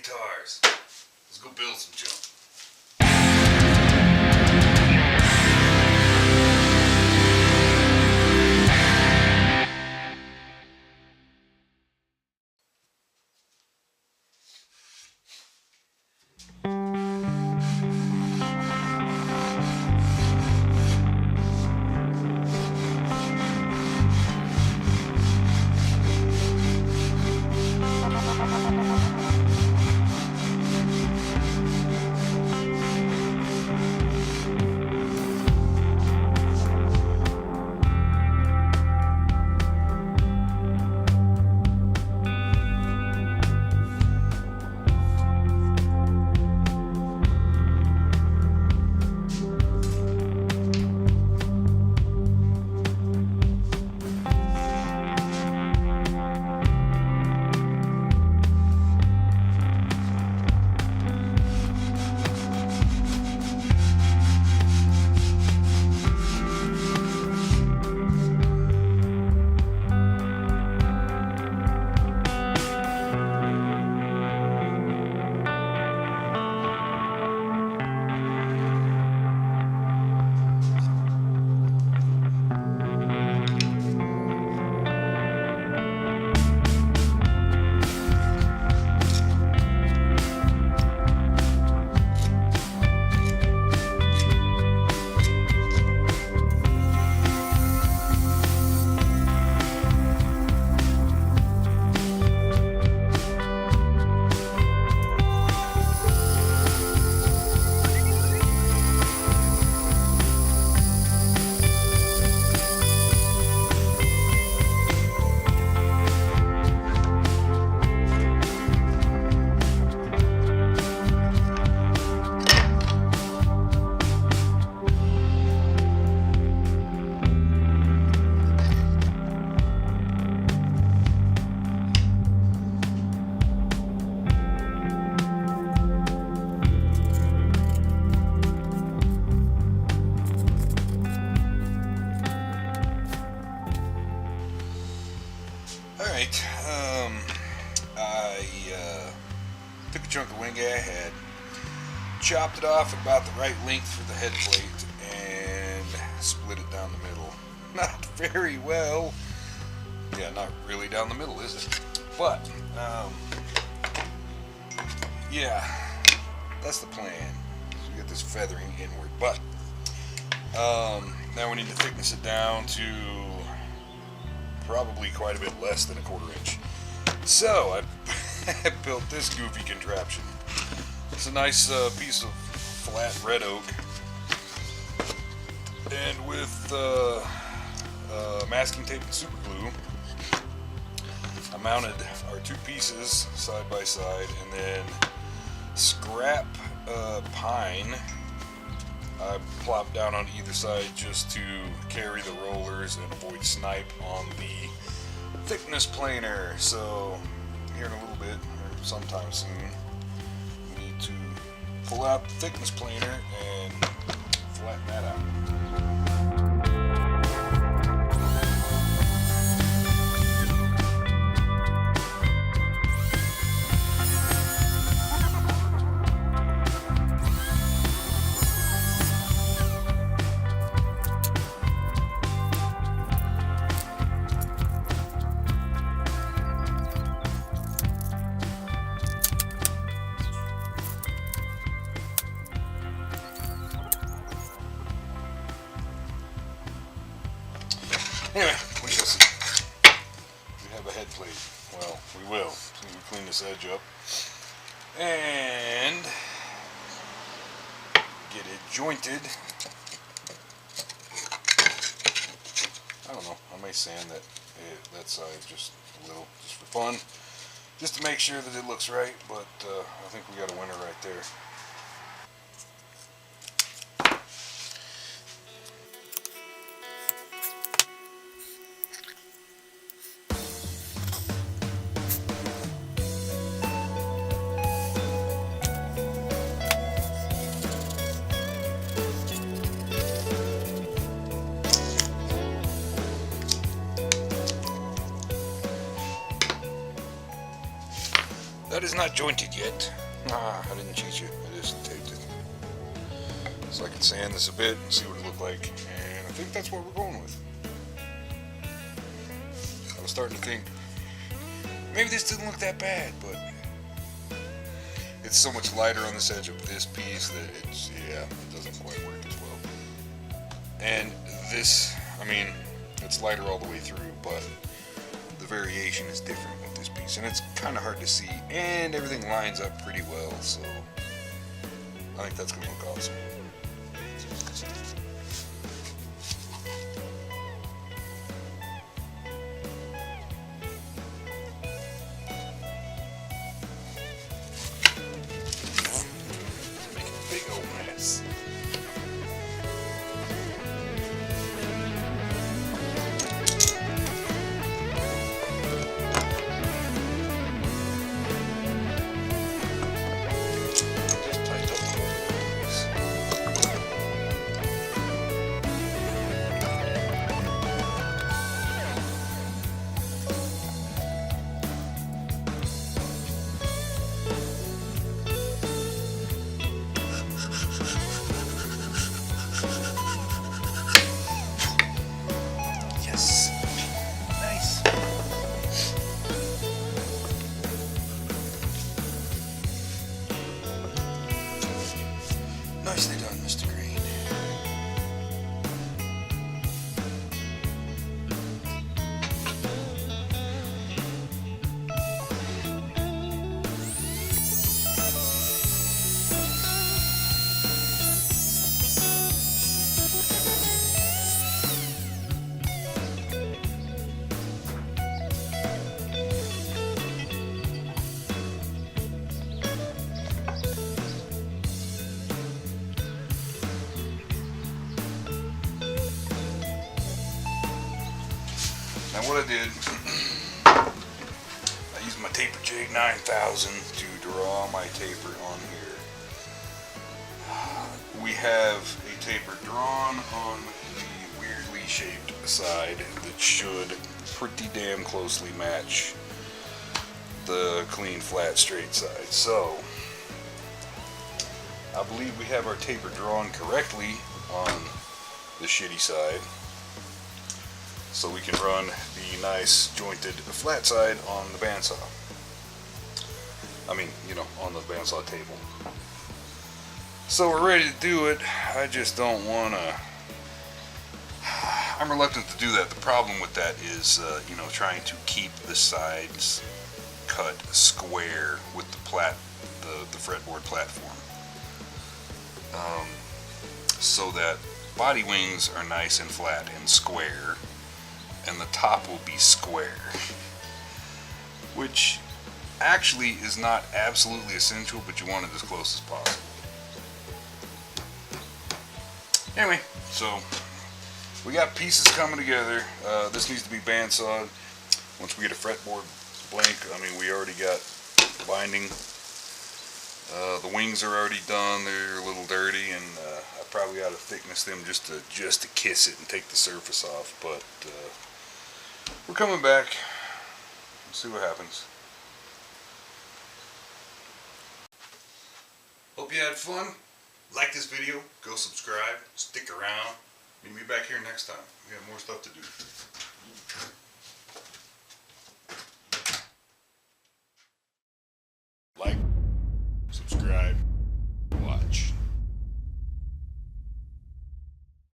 guitars. Let's go build some junk. Alright, I took a chunk of wing I had, chopped it off about the right length for the head plate, and split it down the middle. Not very well. Yeah, not really down the middle, is it? But, yeah, that's the plan. So we get this feathering inward. But, now we need to thickness it down to probably quite a bit less than a 1/4 inch. So I built this goofy contraption. It's a nice piece of flat red oak, and with masking tape and super glue, I mounted our two pieces side by side, and then scrap pine I plopped down on either side just to carry the rollers and avoid snipe on the thickness planer. So here in a little bit, or sometime soon, we need to pull out the thickness planer and flatten that out. Anyway, we shall see. We have a head plate. Well, we will. So we clean this edge up and get it jointed. I don't know. I may sand that side just a little, just for fun, just to make sure that it looks right. But I think we got a winner right there. That is not jointed yet. Ah, I didn't cheat you. I just taped it. So I can sand this a bit and see what it looked like. And I think that's what we're going with. I was starting to think, maybe this didn't look that bad, but it's so much lighter on this edge of this piece that it's, yeah, it doesn't quite work as well. And this, I mean, it's lighter all the way through, but the variation is different with this piece, and it's kind of hard to see, and everything lines up pretty well, so I think that's going to look awesome. Make a big old mess. Nicely done, Mr. Green. Now what I did, I used my Taper Jig 9000 to draw my taper on here. We have a taper drawn on the weirdly shaped side that should pretty damn closely match the clean, flat, straight side. So, I believe we have our taper drawn correctly on the shitty side. So we can run the nice jointed flat side on the bandsaw. I mean, you know, on the bandsaw table. So we're ready to do it. I just don't want to... I'm reluctant to do that. The problem with that is, you know, trying to keep the sides cut square with the fretboard platform. So that body wings are nice and flat and square, and the top will be square, which actually is not absolutely essential, but you want it as close as possible. Anyway, so we got pieces coming together. This needs to be bandsawed. Once we get a fretboard blank, I mean, we already got binding. The wings are already done. They're a little dirty, and I probably ought to thickness them just to kiss it and take the surface off. But we're coming back. Let's see what happens. Hope you had fun. Like this video. Go subscribe. Stick around. Meet me back here next time. We got more stuff to do. Like, subscribe.